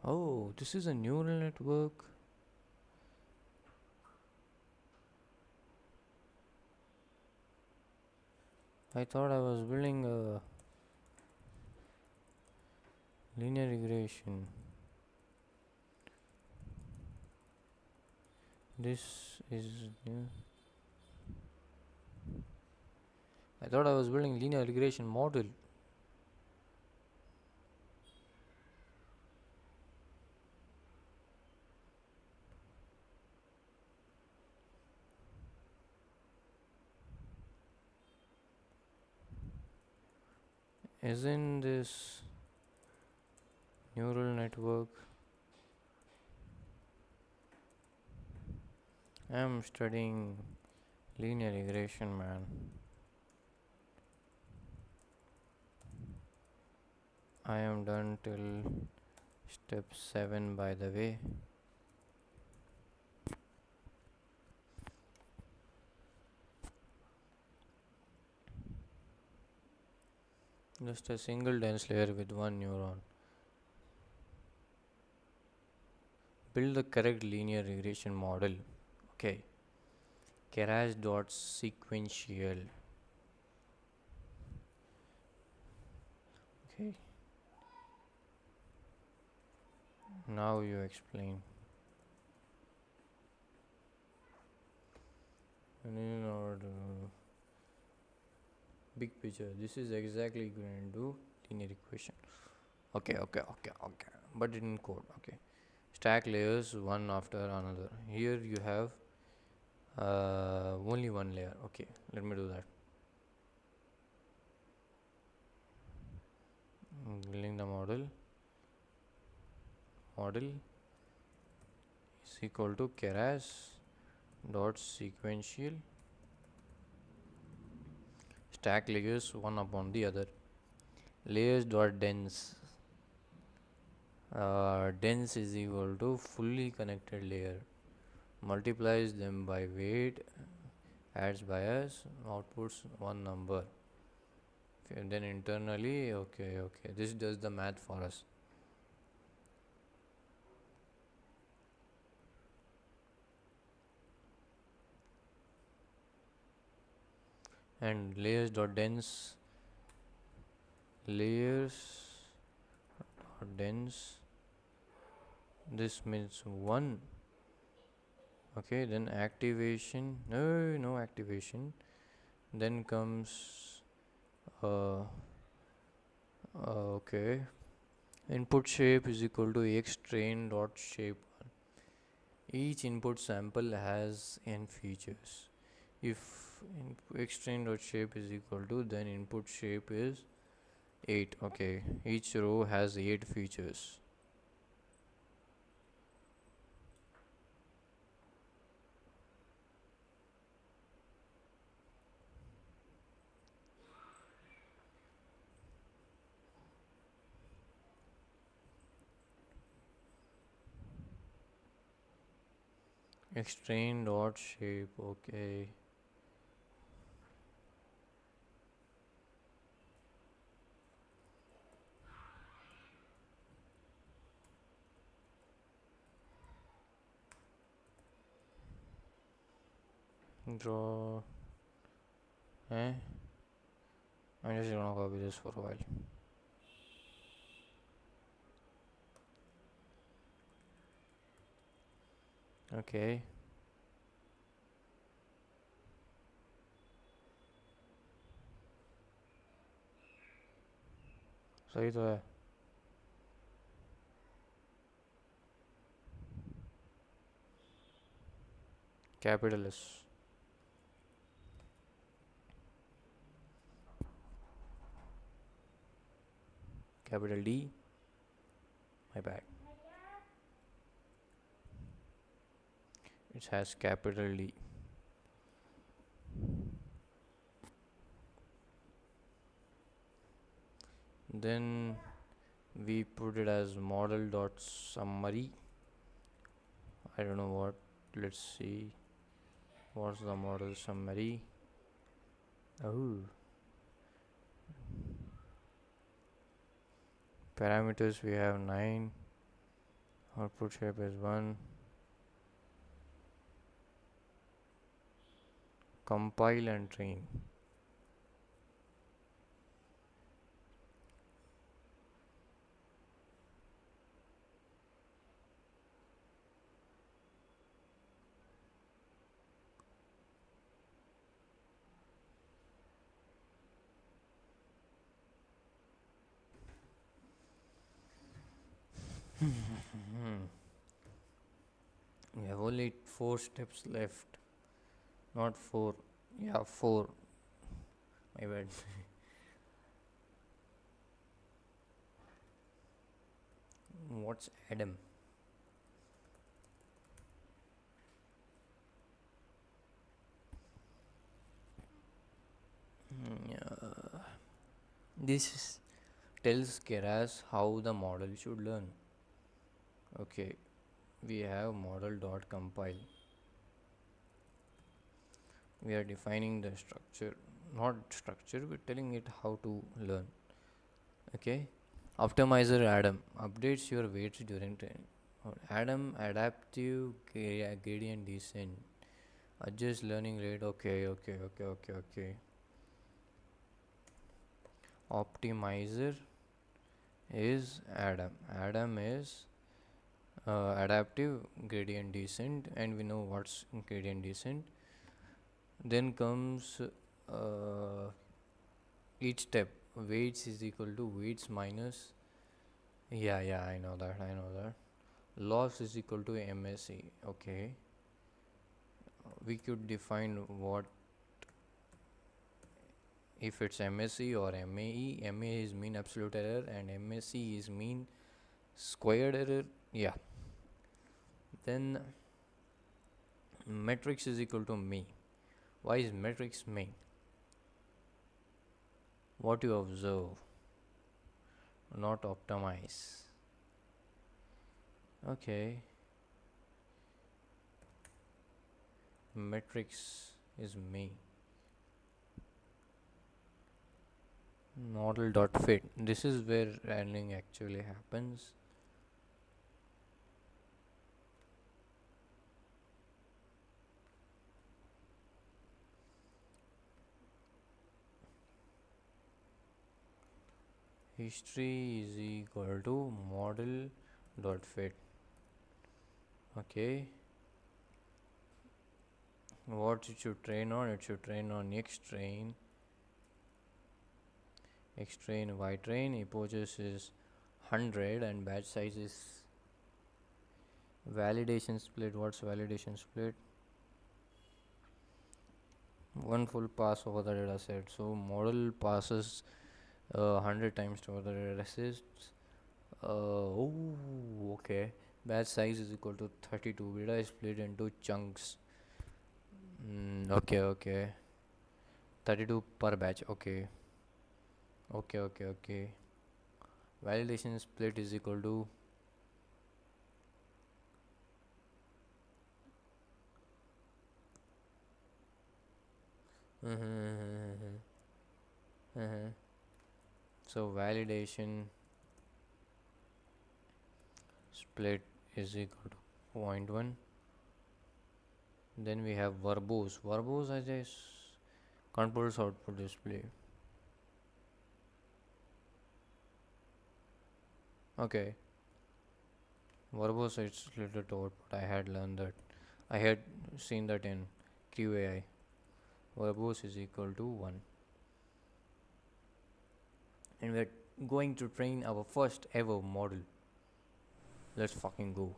Oh, this is a neural network. I thought I was building a linear regression. This is new. I thought I was building linear regression model. Isn't this neural network? I'm studying linear regression, man. I am done till step 7, by the way. Just a single dense layer with one neuron. Build the correct linear regression model. Okay. Keras dot sequential. Okay. Now you explain. And in order, big picture. This is exactly going to do linear equation. Okay. But in code. Okay. Stack layers one after another. Here you have only one layer. Okay, let me do that. Building the model is equal to keras dot sequential stack layers one upon the other. Layers dot dense dense is equal to fully connected layer, multiplies them by weight, adds bias, outputs one number. Okay, then internally, okay, this does the math for us. And layers dot dense this means 1. Okay, then activation, no activation, then comes uh, okay, input shape is equal to x train dot shape. Each input sample has n features. If x train dot shape is equal to, then input shape is 8. Okay, each row has 8 features. X train dot shape. Okay, draw. I'm just gonna copy this for a while. Okay, सही तो है. Capital S. Capital D. My bad. It has capital D. Then we put it as model dot summary. I don't know what. Let's see. What's the model summary? Oh, parameters we have 9. Output shape is 1. Compile and train. We have only 4 steps left. Not 4. Yeah, 4. My bad. What's Adam? This tells Keras how the model should learn. Okay, we have model dot compile. We are defining the structure, not structure, we're telling it how to learn. Okay, optimizer Adam updates your weights during training. Adam adaptive gradient descent, adjust learning rate. Okay. Optimizer is Adam is adaptive gradient descent, and we know what's gradient descent. Then comes each step. Weights is equal to weights minus. Yeah, I know that. Loss is equal to MSE. Okay, we could define what if it's MSE or MAE. MAE is mean absolute error, and MSE is mean squared error. Yeah. Then matrix is equal to me. Why is matrix me? What you observe, not optimize. Okay. Matrix is me. Model dot fit. This is where learning actually happens. History is equal to model dot fit. Okay, what it should train on? It should train on X train, Y train. Epochs is 100 and batch size is validation split. What's validation split? One full pass over the data set. So model passes 100 times to the data sets. Okay. Batch size is equal to 32. Data is split into chunks. Okay. 32 per batch. Okay. Validation split is equal to so validation split is equal to 0.1. Then we have verbose. Verbose as a controls output display. Okay. Verbose is related to output. I had learned that. I had seen that in QAI. Verbose is equal to 1. And we're going to train our first ever model. Let's fucking go.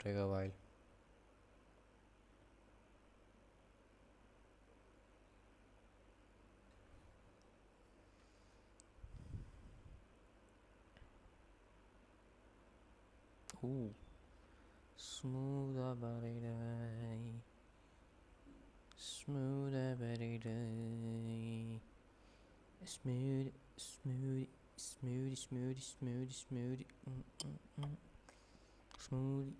take a while. Ooh, smooth about it, smooth about it, smooth, smooth, smooth, smooth, smooth, smooth, smooth,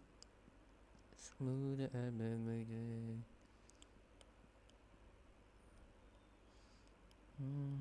smooth about it. Ooh.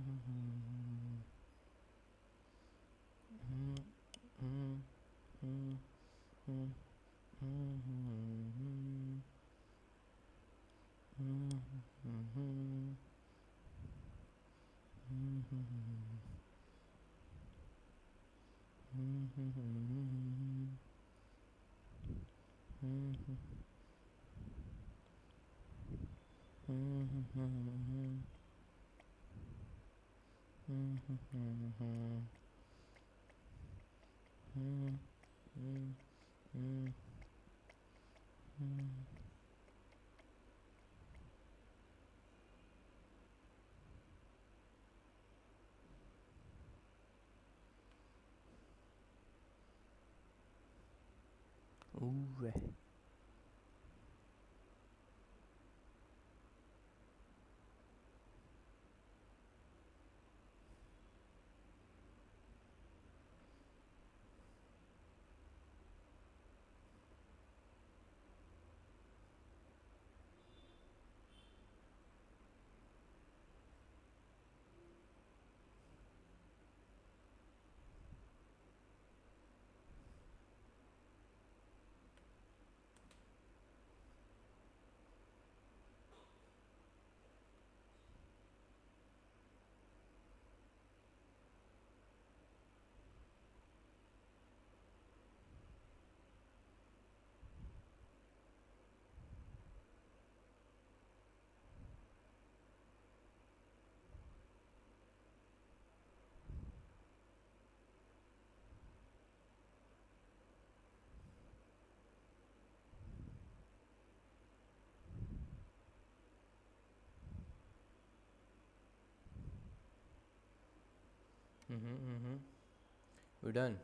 We're done.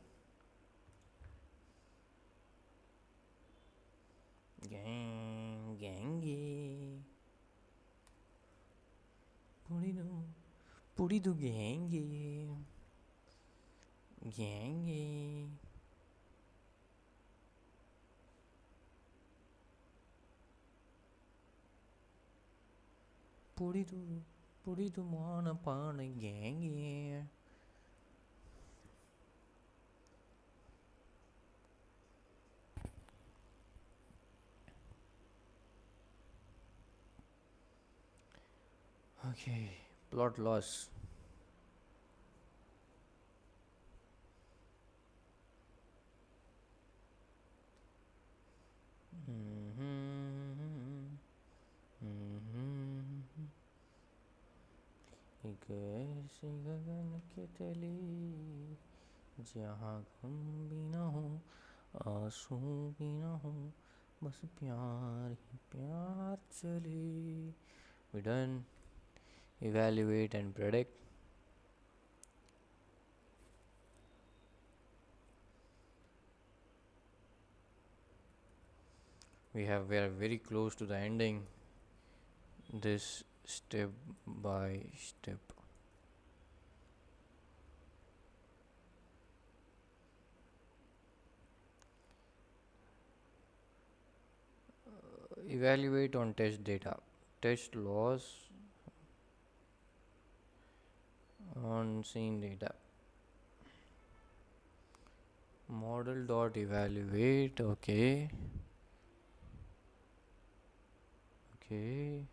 Gang, gangy. Puridu, puridu gangy. Gangy. Puridu, puridu mana pana gangy. Okay, plot loss. एक ऐसी गगन के तले जहाँ गम भी ना हो आंसू भी ना हो बस प्यार ही प्यार चले. We done. Evaluate and predict. We are very close to the ending. This step by step. Evaluate on test data. Test loss on scene data. Model dot evaluate. Okay. Okay.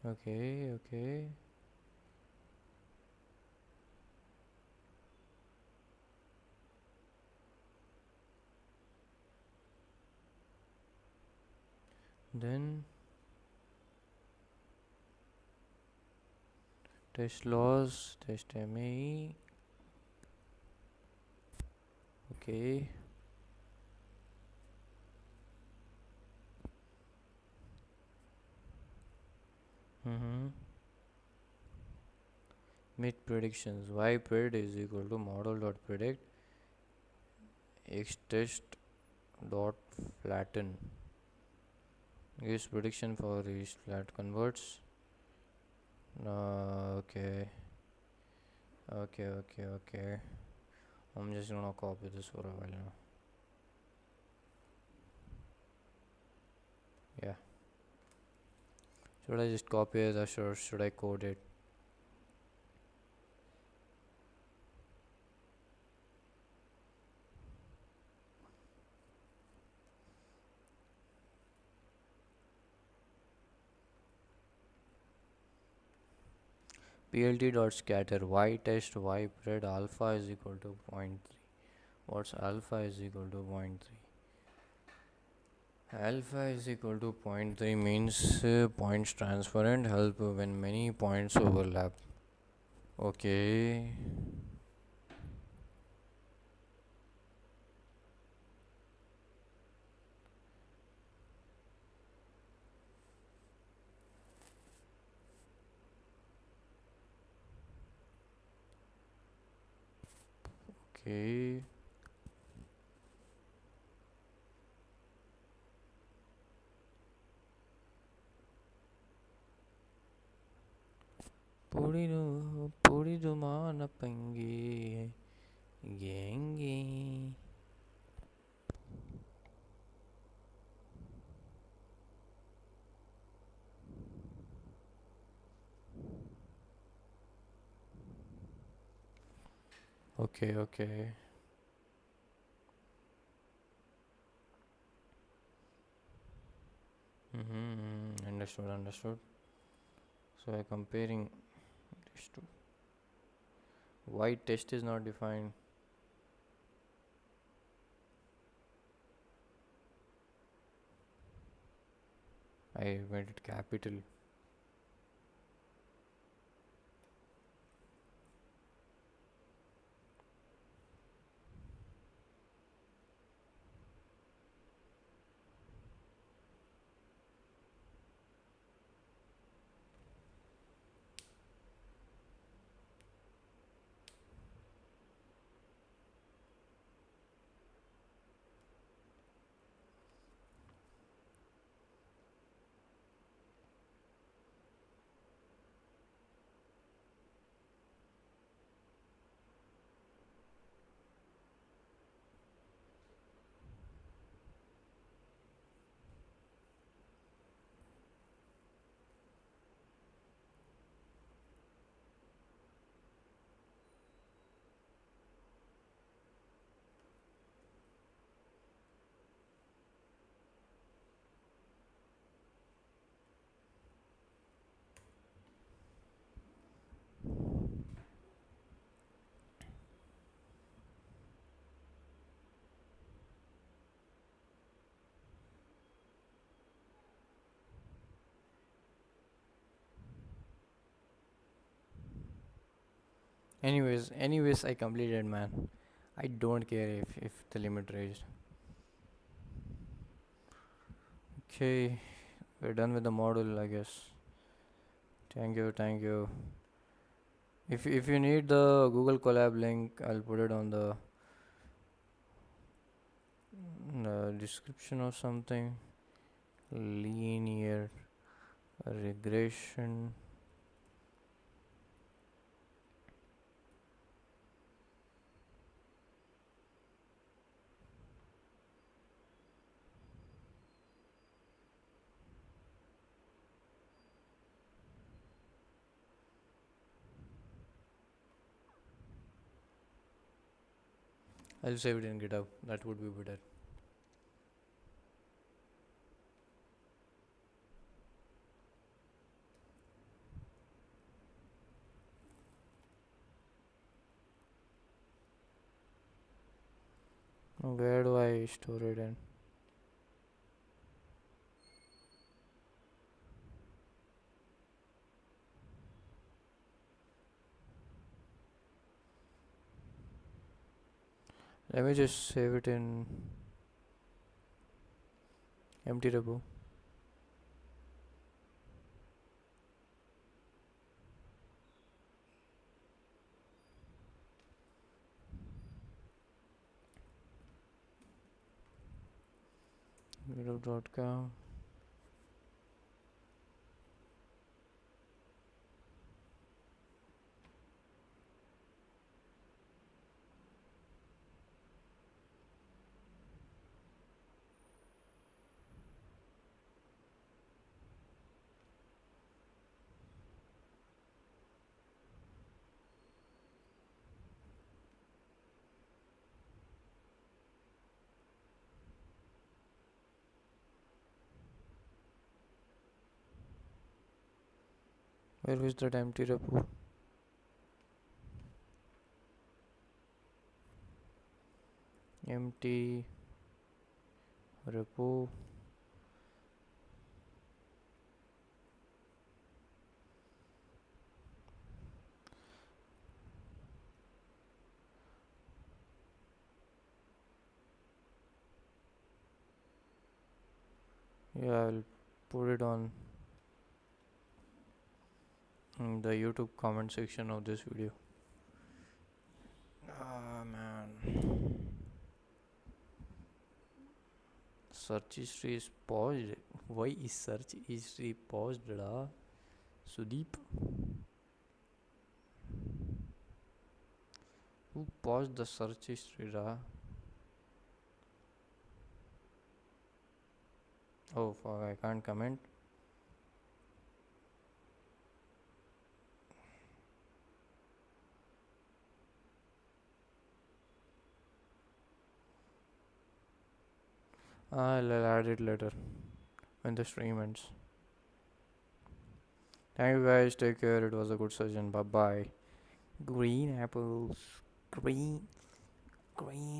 Okay. Okay. Then Test laws, test MAE. Okay. Mm-hmm. Mid predictions. Y pred is equal to model dot predict x test dot flatten. Gives prediction for each flat converts. Okay. Okay. I'm just gonna copy this for a while now. Yeah. Should I just copy it or should I code it? PLT dot scatter y test y pred alpha is equal to 0.3. What's alpha is equal to 0.3? Alpha is equal to zero point 0.3 means points transparent help when many points overlap. Okay. Okay. Puridu mana pangi gengi. Okay. Understood. So I comparing these two. Why test is not defined? I made it capital. Anyways, I completed, man. I don't care if the limit raised. Okay, we're done with the model, I guess. Thank you. If you need the Google Colab link, I'll put it on the description or something. Linear regression. I'll save it in GitHub. That would be better. Where do I store it in? Let me just save it in empty repo. Meetup.com. Where is that empty repo? Empty repo. Yeah, I'll put it on the YouTube comment section of this video. Ah, man. Search history is paused. Why is search history paused, da? Sudeep? Who paused the search history, da? Oh, fuck, I can't comment. I'll add it later when the stream ends. Thank you guys. Take care. It was a good session. Bye bye. Green apples. Green. Green.